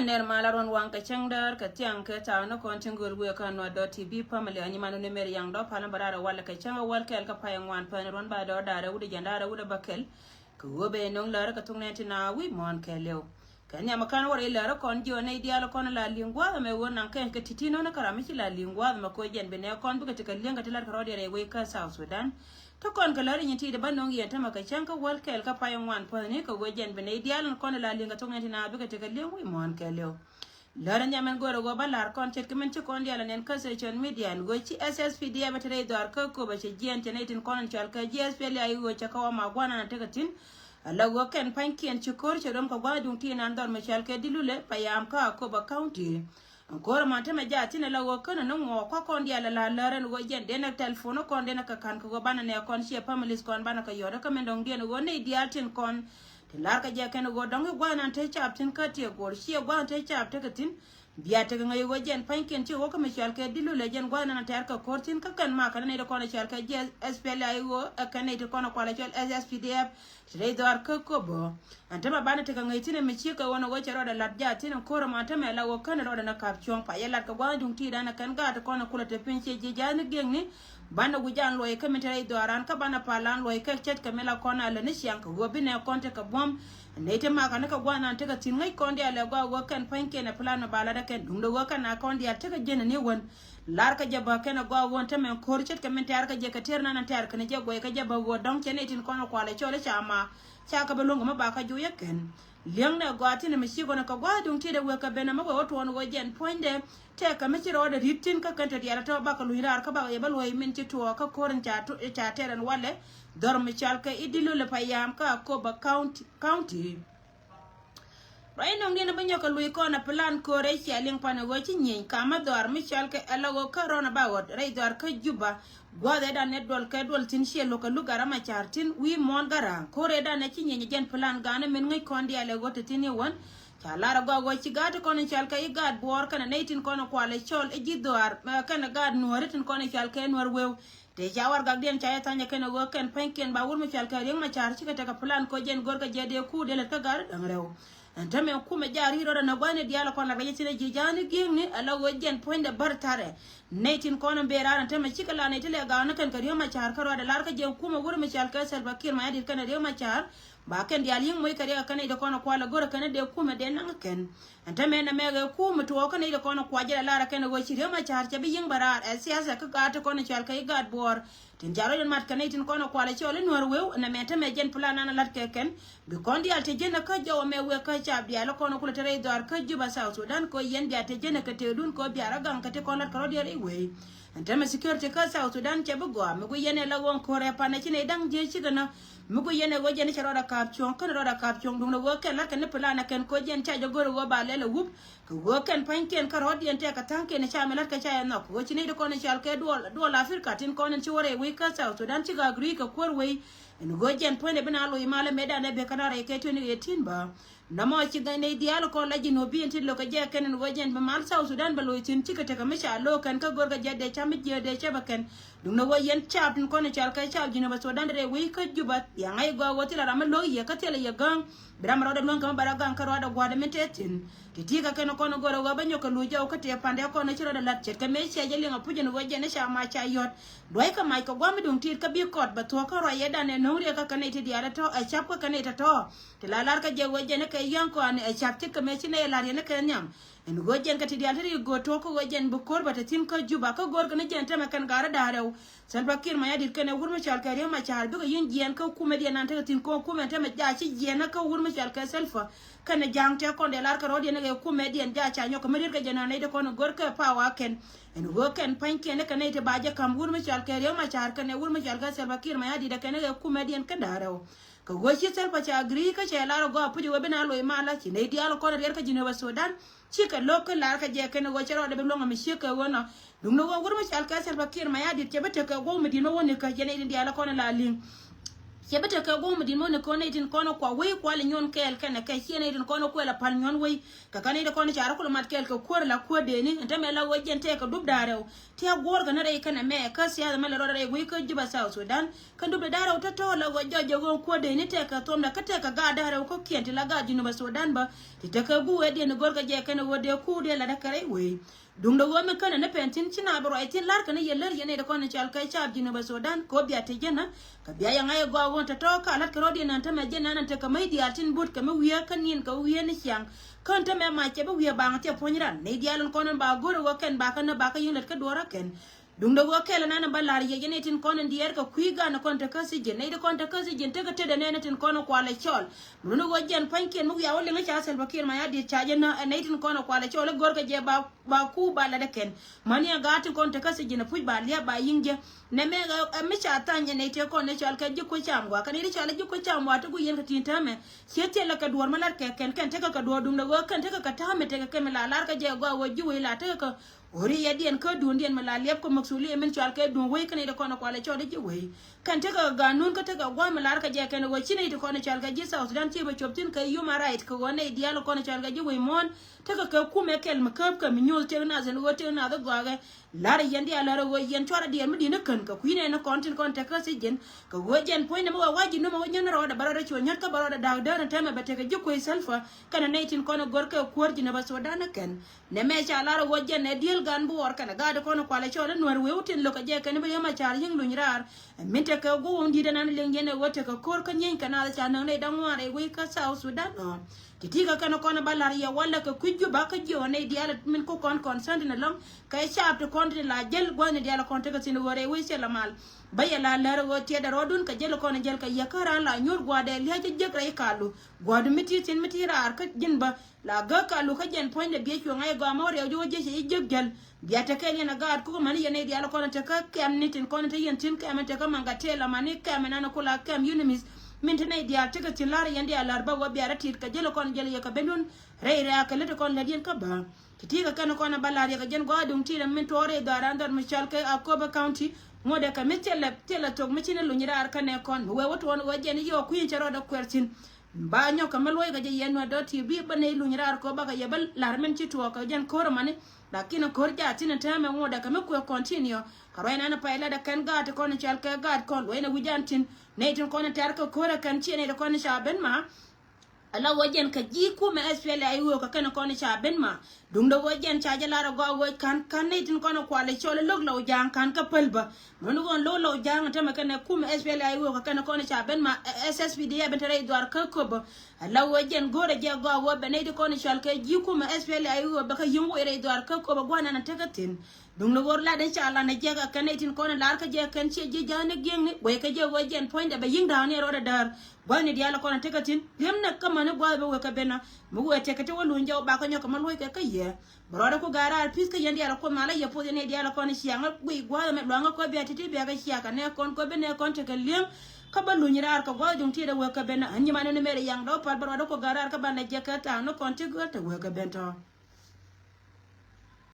ner malaron wang ka chengdar ka tiang ka ta no kon chengul gu ka no .tv family ani manu ne mer yang do pala barara wala ka chenga wal kel ka payang wan pan ron ba do dara wude jandara wude bakel ka wobe non lar ka tungne tina wi mon keleo kanya makan wore lar kon jo ne dialo kon la lingwa me won nan kan ka titino na karami la lingwa ma ko jen be ne kon bu ka tika linga tilar ka rodere we ka South Sudan to kon ka lari nyiti de banong yenta maka chenka wal kel ka payang wan pan ka wojen be ne dialo kon la linga tungne tina bu ka tika lingwa mon keleo lara nyamen goro go balar kon chet kemen ci kon diala nen kasation media go ci SSP dia batere dor ka ko ba ci jente netin kon chal ka GSP la yo cha ka ma gwana na tegatin ala go ken pankien ci kor ci dom ko gwadun tin an dor me chal ka dilule payam ka ko ba county encore ma teme jati ne la go kana no mo ko kon diala la lara go jende na telephone kon de na ka kan ko bana ne kon ci families kon bana ka yoro ka men dong den go ne diatin kon lar ka je ken go dong gwana te chaptin ka te gor shi gwana te chap te katin biya te ngai go jen panken ti go ka mishal ke dilu le jen gwana na ter ka kortin ka kan ma kan ne ko na shal ka je SPL ayo ka ne te ko na kwala chol SSPDF re dor ka ko bo anta ma bana te ka ngai tine mi chi ka wona go chero da lat ja tin ko ma ta me la go kan ro da na kap chong pa yelat ka gwana dung ti da na kan ga ta ko na kula te pinche je jan geng ni bana gujan loy ka mitere doran ka bana palan loy ka chet ka mela kona le ni shank go bine konte ka bom ne te ma kana ka gwana te ka tin ngai konde ale go kan panke na plan bala da ken dum do go kana konde te ka jena ne won lar ka jaba kana go won te men kor chet ka men tar ka je ka terna na tar kana je go ka jaba go dong chene tin kono kwale chole chama chaka belongo ma ba ka ju yeken liang na go atine mi shigo na ka gwa dung ti de we ka bena ma go to won go jen poinde te ka mi chiro da ritin ka kanta diara to ba ka luirar ka ba ye bal way min ti to ka korin cha to cha teren wale dor mi chal ka idilu le payam ka ko ba county rai nong dina banya ka lui ko na plan ko re chaling pana go chi nyin ka ma dor mi chal ka ala go corona ba wot rai dor ka juba gwa da ne dol ka dol tin shelo ka lugara ma chartin wi mon gara ko re da na chi nyin jen plan gana min ngai kondi ale go te tin won chalara go ci gata kono chal ka igad bor kana netin kono kwale chol e jidwar kana gad nuoritin kono chal ka nuor wew te jawar gagden chaya tanya kana go kan panken ba wurma chal ka ring ma char ci ka plan ko jen gorga jede ku de la tagar dangrew antame kuma jari ro na gwane diala kono la yitine jijani gingni ala go jen poinde bartare netin kono beera antame cikala ne tele ga na kan kariyo ma char karo da lar ka jen kuma wurma chal ka sel bakir ma yadir kana riyo ma char ba kan dial yin moy kare kana ida kono kwala gora kana de kuma de nan ken anta me na mega kuma to kana ida kono kwaje la kana go chire ma char chabi yin bara siyasa ka ga ta kono chal kai gad bor tin jaro den mat kana tin kono kwala chole nor wew na me ta me jen plan na lat ken bi kon dial te jen ka jaw me we ka cha bi ala kono kula tere dor ka juba South Sudan ko yen dia te jen ka te dun ko bi ara gan ka te kono ka ro dire we anta me security ka South Sudan che bu go me go yen la won ko re pa na chine dang je chi gana mugo yene go jeni charo da kapchon kan ro da kapchon dum no go ken la ken plana ken ko jen cha jogoro go ba lele wup ko go ken panken ka ro dien te ka tanke ne cha melat ka cha no go chini de ko ne chal ke do la Africa tin ko ne chore we ka South Sudan chi ga gri ka kor we en go jen pone bina lo imale meda ne be kana re ke tuni 18 ba namo chi ga ne dialo ko la jino bi en tin lo ka je ken go jen be mal South Sudan ba lo tin chi ka te ka me cha lo kan ka gorga jede cha mi je de che ba ken dum no go yen cha tin ko ne chal ka cha jino ba Sudan re we ka juba ya ngai go go tila ram lo ye ka tele ye gang bram ro de lon ka bara gang ka ro da gwa de metetin ti ka ken ko no go ro ga banyo ka lu ja ka te pande ko ne chiro da lat chet ka me che je linga puje no go je ne cha ma cha yot doi ka mai ka gwa mi dum tir ka bi kot ba to ka ro ye da ne no re ka ne ti diara to a chap ka ne ta to ti la lar ka je go je ne ka yan ko ne a chap ti ka me chi ne la ne ka nyam en go jen ka ti diara ri go to ko go jen bu kor ba ta tin ka juba ka gor ka ne jen ta ma kan gara da rew salba kir ma yadir ka ne wurma chal ka re ma chal bi yin jen ka kuma de nan ta tin ko kuma ta ma ja chi jen ka wurma chal ka selfa kana jang te ko de lar ka ro de ne kuma de ja cha nyo ka me dir ka jena ne de ko no gor ka pa wa ken en go ken panke ne ka ne te baje kam wurma chal ka re ma chal ka ne wurma chal ka salba kir ma yadir ka ne kuma de ka da rew ka go chi selfa cha agri ka che lar go pu jo be na lo ma la chi ne dialo ko de ka jino ba Sudan chika lokal lar ka je ken go chero de be longa mi shika wona dum no go wurma chal ka salba kir ma yadir ke bata ka go mi dino woni ka jene din dialo ko na la lin ke bete ka go mudin mo ne ko ne tin kono kwa we kwa le nyon kel ken ke hiene tin kono ko la pal nyon we ka kane de kono chara ko mat kel ko kor la ko de ni ente me la wo jente ka dub dare ti gor ga na re kana me ka sia me la ro re we ko juba South Sudan kan dub dare to to la go jojo go ko de ni te ka tom na ka te ka ga dare ko kienti la ga jinu ba Sudan ba ti te ka gu we de ne gor ga je kana wo de ku de la da kare we dung da wo me kana ne pentin china bro ai tin lar kana yeller yene de kono chal kai chab jinu ba Sudan ko biya te jena ka biya yang ay go won ta to ka lat ka rodi nan ta me jena nan te ka mai dia tin but ka me wiya kan yin ka wiya ni kyang kan ta me ma che ba wiya ba te ponran ne dia lon kono ba goro wo ken ba kana ba ka yin lat ka dora ken dung da wo kele nan ba lar ye yene tin kono ndier ka kuiga na kon ta ka si je ne de kon ta ka si je te ka te de ne tin kono kwa le chol mun wo jen panken mu ya wolle nga cha sel bakir ma ya di cha je na ne tin kono kwa le chol gor ka je ba ku ba la de ken mani ga tin kon ta ka si je na pu ba lia ba yinge ne me ga me cha tanya ne te kon ne chol ka ji ko cham wa ka ne ri chol ji ko cham wa to gu yen ka tin ta me che te la ka duor ma lar ke ken te ka duor dung da wo ken te ka ta me te ka me la lar ka je go wo ji we la te ka ori ya dien ko dun dien mala lep ko maksuli men chal ke dun we kane de kono kwale chode ji we kan te ka ganun ka te ka gwa mala ka je kane wo chine de kono chal ga ji South Sudan ti ba choptin ka human right ko wona dialo kono chal ga ji we mon te ka ku me kel makap ka minyol te na zen wo te na da gwa ga lar yendi ala wo yen chora dien mudi na kan ka kuine na kontin kon te ka si jen ka wo jen point na wa waji no mo nyen ro da barara cho nyat ka barara da da na tema ba te ka ji ko selfa kana 19 kono gor ka kuor ji na ba Sudan ken ne me cha lar wo jen ne diel gan bu or kana ga de kono kwale chole nor we utin lo ka je kan ba yama char yin lu nyirar min te ka go ndi da nan lenge ne wote ka kor ka nyen kana da cha nan ne dan ware we ka South Sudan no titiga kana kono balar ya wala ka kujju ba ka jo ne diala min ko kon concern na long ka sharp to konti la jel gone diala konti ka sin wore we se la mal baya la lar wo te da rodun ka jel kono jel ka yakara la nyor gwade le je je ray kalu gwadu miti tin miti rar ka jinba la ga kalu ka jen point de bi ko ngai go mo re jo je je jegel biya ta kai na gad ko mani yene diala kono te ka kam nitin kono te yen tin kam te ka mangatela mani kam na kula kam unimis mintene dia tega tilar yandi alar ba wabi aratit ka jelo kon jelo ya ka benun re ka lete kon la dien ka ba titiga kan ko na balar ya ka jen go dum tira min tore garandar michal ka Akoba County mode ka mitela tela tok michine lu nyira ar kane kon we woto won wajen yo kuin chero da kwertin ba nyo ka melwe ga je yenwa doti bi bane lu nyira ar ko ba ka yebal lar men ci to ka jen kor mane lakini kor ja tin tame ngoda ka me ko continue ka rena na paila da kan ga ta kon chal ka ga kon we na wijantin ne tin kon tar ka kor kan ci ne da kon shaben ma ala wajen ka ji ku me SPL ayo ka kan kon shaben ma dung da wajen cha jala ra go kan ne tin kon kwale chole log law jang kan ka pelba mon gon lo law jang ta me kan ku me SPL ayo ka kan kon shaben ma SSPD ya betare dwar ka ko ba ala wajen gore je go be ne di kon shal ka ji ku me SPL ayo ba ka yungu ere dwar ka ko ba gwana na tagatin dung da gor la de cha Allah na je ka kan ne tin kon lar ka je kan ci je jane geng ne we ka je wajen point da ba yin da ne ro da dar bani diala kon tagatin lem na kama ne gwa be we ka bena mu we te ka te walun jaw ba ka nyoka man we ka ye broda ko gara piska yandi ala ko mala ya pode ne diala kon sianga gwi gwa me longa ko be atiti be ga siaka ne kon ko be ne kon te ka lem ka balu nyirar ka gwa jung ti da we ka bena anyi mane ne mere yang do par broda ko gara ka bana je ka ta no kon te go te we ka bento